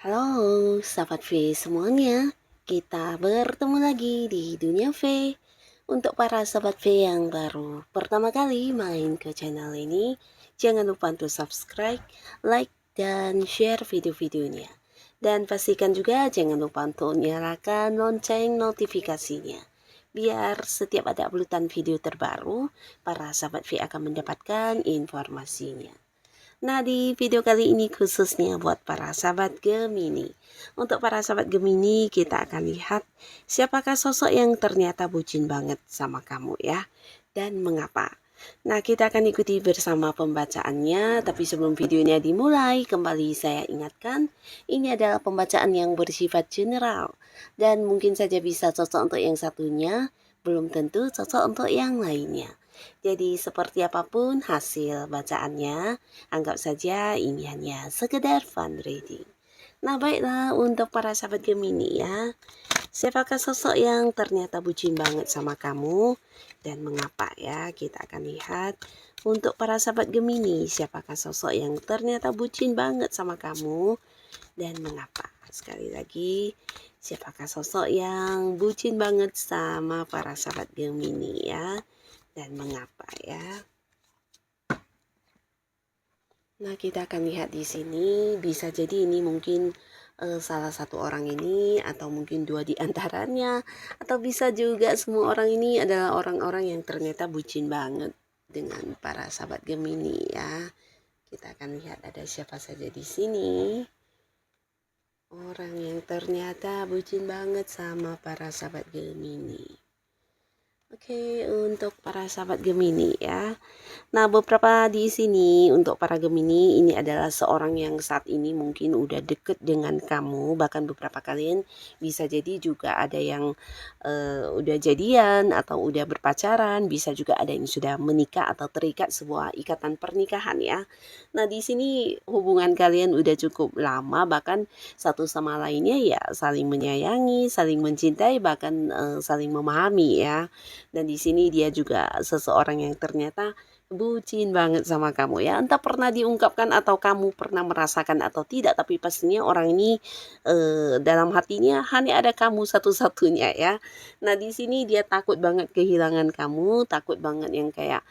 Halo, sahabat V semuanya. Kita bertemu lagi di Dunia V. Untuk para sahabat V yang baru pertama kali main ke channel ini, jangan lupa untuk subscribe, like, dan share video-videonya. Dan pastikan juga jangan lupa untuk nyalakan lonceng notifikasinya. Biar setiap ada uploadan video terbaru, para sahabat V akan mendapatkan informasinya. Nah, di video kali ini khususnya buat para sahabat Gemini. Untuk para sahabat Gemini, kita akan lihat siapakah sosok yang ternyata bucin banget sama kamu ya, dan mengapa. Nah, kita akan ikuti bersama pembacaannya, tapi sebelum videonya dimulai, kembali saya ingatkan, ini adalah pembacaan yang bersifat general, dan mungkin saja bisa cocok untuk yang satunya, belum tentu cocok untuk yang lainnya. Jadi seperti apapun hasil bacaannya, anggap saja ini hanya sekedar fun reading. Nah, baiklah untuk para sahabat Gemini ya. Siapakah sosok yang ternyata bucin banget sama kamu dan mengapa ya? Kita akan lihat untuk para sahabat Gemini, siapakah sosok yang ternyata bucin banget sama kamu dan mengapa? Sekali lagi, siapakah sosok yang bucin banget sama para sahabat Gemini ya? Dan mengapa ya? Nah, kita akan lihat di sini, bisa jadi ini mungkin salah satu orang ini atau mungkin dua di antaranya, atau bisa juga semua orang ini adalah orang-orang yang ternyata bucin banget dengan para sahabat Gemini ya. Kita akan lihat ada siapa saja di sini. Orang yang ternyata bucin banget sama para sahabat Gemini. Oke, untuk para sahabat Gemini ya. Nah, beberapa di sini untuk para Gemini ini adalah seorang yang saat ini mungkin udah deket dengan kamu, bahkan beberapa kalian bisa jadi juga ada yang udah jadian atau udah berpacaran, bisa juga ada yang sudah menikah atau terikat sebuah ikatan pernikahan ya. Nah, di sini hubungan kalian udah cukup lama, bahkan satu sama lainnya ya saling menyayangi, saling mencintai, bahkan saling memahami ya. Dan di sini dia juga seseorang yang ternyata bucin banget sama kamu ya. Entah pernah diungkapkan atau kamu pernah merasakan atau tidak, tapi pastinya orang ini dalam hatinya hanya ada kamu satu-satunya ya. Nah, di sini dia takut banget kehilangan kamu, takut banget yang kayak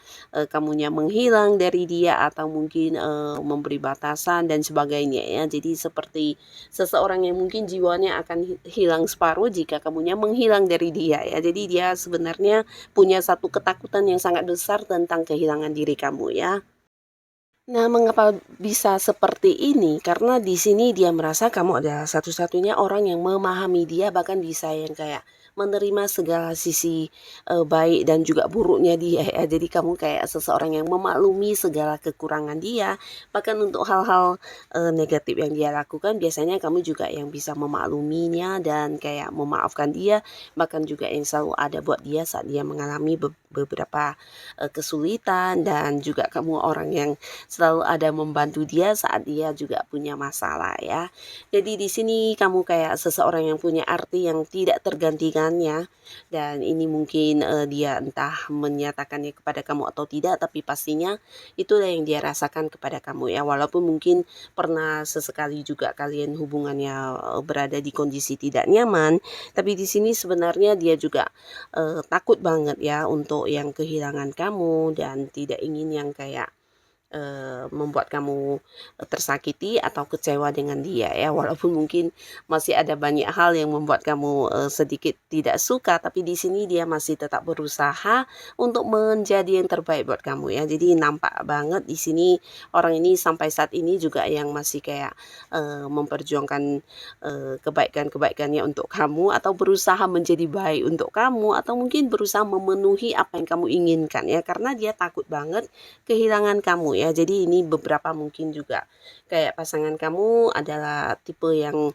kamunya menghilang dari dia atau mungkin memberi batasan dan sebagainya ya. Jadi seperti seseorang yang mungkin jiwanya akan hilang separuh jika kamunya menghilang dari dia ya. Jadi dia sebenarnya punya satu ketakutan yang sangat besar tentang kehilangan diri kamu ya. Nah, mengapa bisa seperti ini? Karena di sini dia merasa kamu adalah satu-satunya orang yang memahami dia, bahkan bisa yang kayak menerima segala sisi baik dan juga buruknya dia ya. Jadi kamu kayak seseorang yang memaklumi segala kekurangan dia, bahkan untuk hal-hal negatif yang dia lakukan biasanya kamu juga yang bisa memakluminya dan kayak memaafkan dia, bahkan juga yang selalu ada buat dia saat dia mengalami beberapa kesulitan, dan juga kamu orang yang selalu ada membantu dia saat dia juga punya masalah ya. Jadi di sini kamu kayak seseorang yang punya arti yang tidak tergantikannya, dan ini mungkin dia entah menyatakannya kepada kamu atau tidak, tapi pastinya itulah yang dia rasakan kepada kamu ya. Walaupun mungkin pernah sesekali juga kalian hubungannya berada di kondisi tidak nyaman, tapi di sini sebenarnya dia juga takut banget ya untuk yang kehilangan kamu dan tidak ingin yang kayak membuat kamu tersakiti atau kecewa dengan dia ya. Walaupun mungkin masih ada banyak hal yang membuat kamu sedikit tidak suka, tapi di sini dia masih tetap berusaha untuk menjadi yang terbaik buat kamu ya. Jadi nampak banget di sini orang ini sampai saat ini juga yang masih kayak memperjuangkan kebaikan-kebaikannya untuk kamu, atau berusaha menjadi baik untuk kamu, atau mungkin berusaha memenuhi apa yang kamu inginkan ya, karena dia takut banget kehilangan kamu ya. ya. Jadi ini beberapa mungkin juga kayak pasangan kamu adalah tipe yang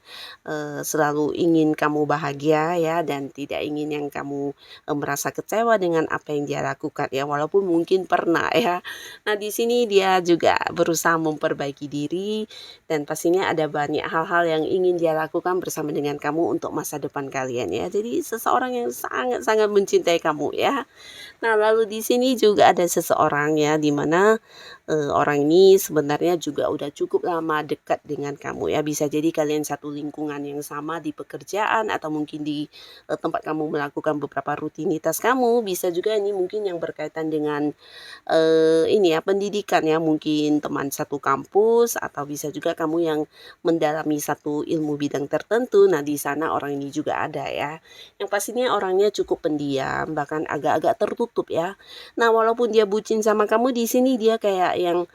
selalu ingin kamu bahagia ya, dan tidak ingin yang kamu merasa kecewa dengan apa yang dia lakukan ya, walaupun mungkin pernah ya. Nah, di sini dia juga berusaha memperbaiki diri, dan pastinya ada banyak hal-hal yang ingin dia lakukan bersama dengan kamu untuk masa depan kalian ya. Jadi seseorang yang sangat-sangat mencintai kamu ya. Nah, lalu di sini juga ada seseorang ya, di mana orang ini sebenarnya juga udah cukup lama dekat dengan kamu ya. Bisa jadi kalian satu lingkungan yang sama di pekerjaan, atau mungkin di tempat kamu melakukan beberapa rutinitas kamu. Bisa juga ini mungkin yang berkaitan dengan ini ya, pendidikan ya, mungkin teman satu kampus, atau bisa juga kamu yang mendalami satu ilmu bidang tertentu. Nah, di sana orang ini juga ada ya. Yang pastinya orangnya cukup pendiam, bahkan agak-agak tertutup ya. Nah, walaupun dia bucin sama kamu, di sini dia kayak yang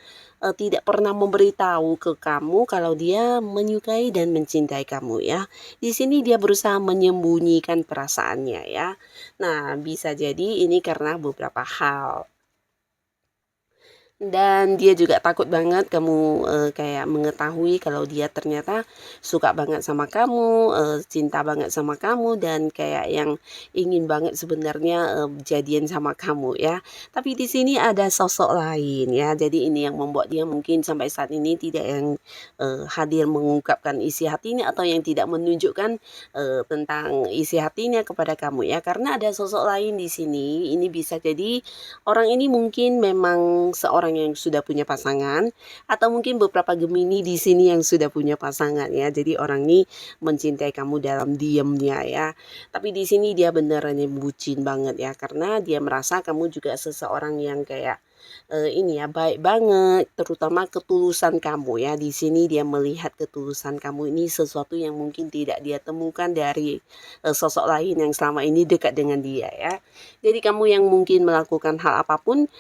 tidak pernah memberitahu ke kamu kalau dia menyukai dan mencintai kamu ya. Di sini dia berusaha menyembunyikan perasaannya ya. Nah, bisa jadi ini karena beberapa hal. Dan dia juga takut banget kamu kayak mengetahui kalau dia ternyata suka banget sama kamu, cinta banget sama kamu, dan kayak yang ingin banget sebenarnya jadian sama kamu ya. Tapi di sini ada sosok lain ya. Jadi ini yang membuat dia mungkin sampai saat ini tidak yang hadir mengungkapkan isi hatinya, atau yang tidak menunjukkan tentang isi hatinya kepada kamu ya. Karena ada sosok lain di sini. Ini bisa jadi orang ini mungkin memang seorang yang sudah punya pasangan, atau mungkin beberapa Gemini di sini yang sudah punya pasangan ya. Jadi orang ini mencintai kamu dalam diamnya ya. Tapi di sini dia beneran yang bucin banget ya, karena dia merasa kamu juga seseorang yang kayak ini ya, baik banget, terutama ketulusan kamu ya. Di sini dia melihat ketulusan kamu ini sesuatu yang mungkin tidak dia temukan dari sosok lain yang selama ini dekat dengan dia ya. Jadi kamu yang mungkin melakukan hal apapun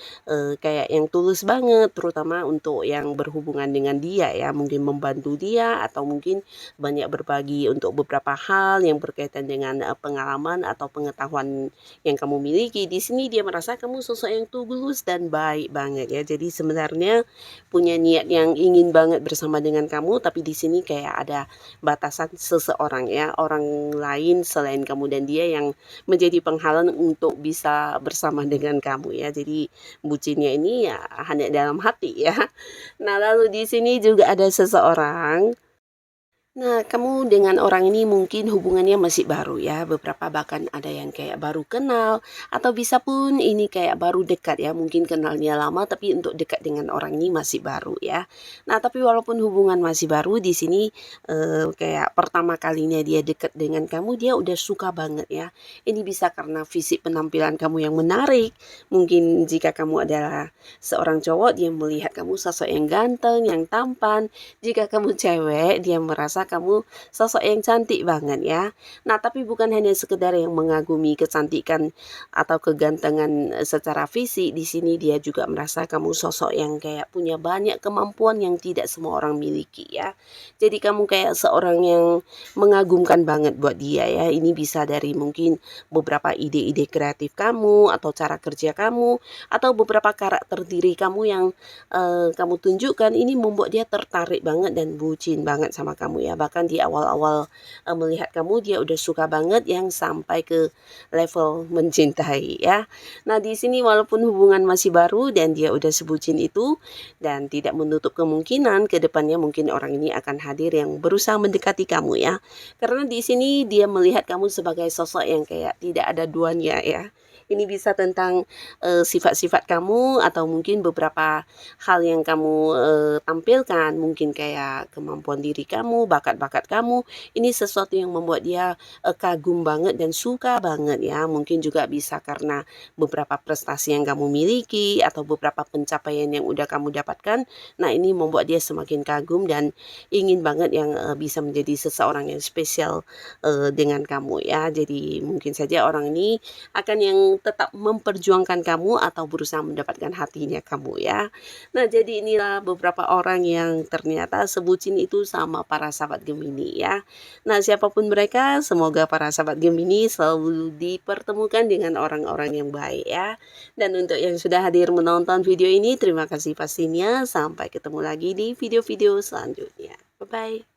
kayak yang tulus banget, terutama untuk yang berhubungan dengan dia ya, mungkin membantu dia, atau mungkin banyak berbagi untuk beberapa hal yang berkaitan dengan pengalaman atau pengetahuan yang kamu miliki. Di sini dia merasa kamu sosok yang tulus dan baik banget ya. Jadi sebenarnya punya niat yang ingin banget bersama dengan kamu, tapi di sini kayak ada batasan seseorang ya, orang lain selain kamu dan dia yang menjadi penghalang untuk bisa bersama dengan kamu ya. Jadi bucinnya ini ya hanya dalam hati ya. Nah, lalu di sini juga ada seseorang. Nah, kamu dengan orang ini mungkin hubungannya masih baru ya, beberapa bahkan ada yang kayak baru kenal, atau bisa pun ini kayak baru dekat ya, mungkin kenalnya lama tapi untuk dekat dengan orang ini masih baru ya. Nah, tapi walaupun hubungan masih baru, di sini kayak pertama kalinya dia dekat dengan kamu, dia udah suka banget ya. Ini bisa karena fisik penampilan kamu yang menarik, mungkin jika kamu adalah seorang cowok, dia melihat kamu sosok yang ganteng, yang tampan. Jika kamu cewek, dia merasa kamu sosok yang cantik banget ya. Nah, tapi bukan hanya sekedar yang mengagumi kecantikan atau kegantengan secara fisik. Di sini dia juga merasa kamu sosok yang kayak punya banyak kemampuan yang tidak semua orang miliki ya. Jadi kamu kayak seorang yang mengagumkan banget buat dia ya. Ini bisa dari mungkin beberapa ide-ide kreatif kamu, atau cara kerja kamu, atau beberapa karakter diri kamu yang kamu tunjukkan. Ini membuat dia tertarik banget dan bucin banget sama kamu ya. Bahkan di awal-awal melihat kamu, dia udah suka banget yang sampai ke level mencintai ya. Nah, di sini walaupun hubungan masih baru dan dia udah sebucin itu, dan tidak menutup kemungkinan ke depannya mungkin orang ini akan hadir yang berusaha mendekati kamu ya. Karena di sini dia melihat kamu sebagai sosok yang kayak tidak ada duanya ya. Ini bisa tentang sifat-sifat kamu, atau mungkin beberapa hal yang kamu tampilkan, mungkin kayak kemampuan diri kamu, bakat-bakat kamu. Ini sesuatu yang membuat dia kagum banget dan suka banget ya. Mungkin juga bisa karena beberapa prestasi yang kamu miliki, atau beberapa pencapaian yang udah kamu dapatkan. Nah, ini membuat dia semakin kagum dan ingin banget yang bisa menjadi seseorang yang spesial dengan kamu ya. Jadi mungkin saja orang ini akan yang yang tetap memperjuangkan kamu atau berusaha mendapatkan hatinya kamu ya. Nah, jadi inilah beberapa orang yang ternyata sebucin itu sama para sahabat Gemini ya. Nah, siapapun mereka, semoga para sahabat Gemini selalu dipertemukan dengan orang-orang yang baik ya. Dan untuk yang sudah hadir menonton video ini, terima kasih pastinya. Sampai ketemu lagi di video-video selanjutnya. Bye-bye.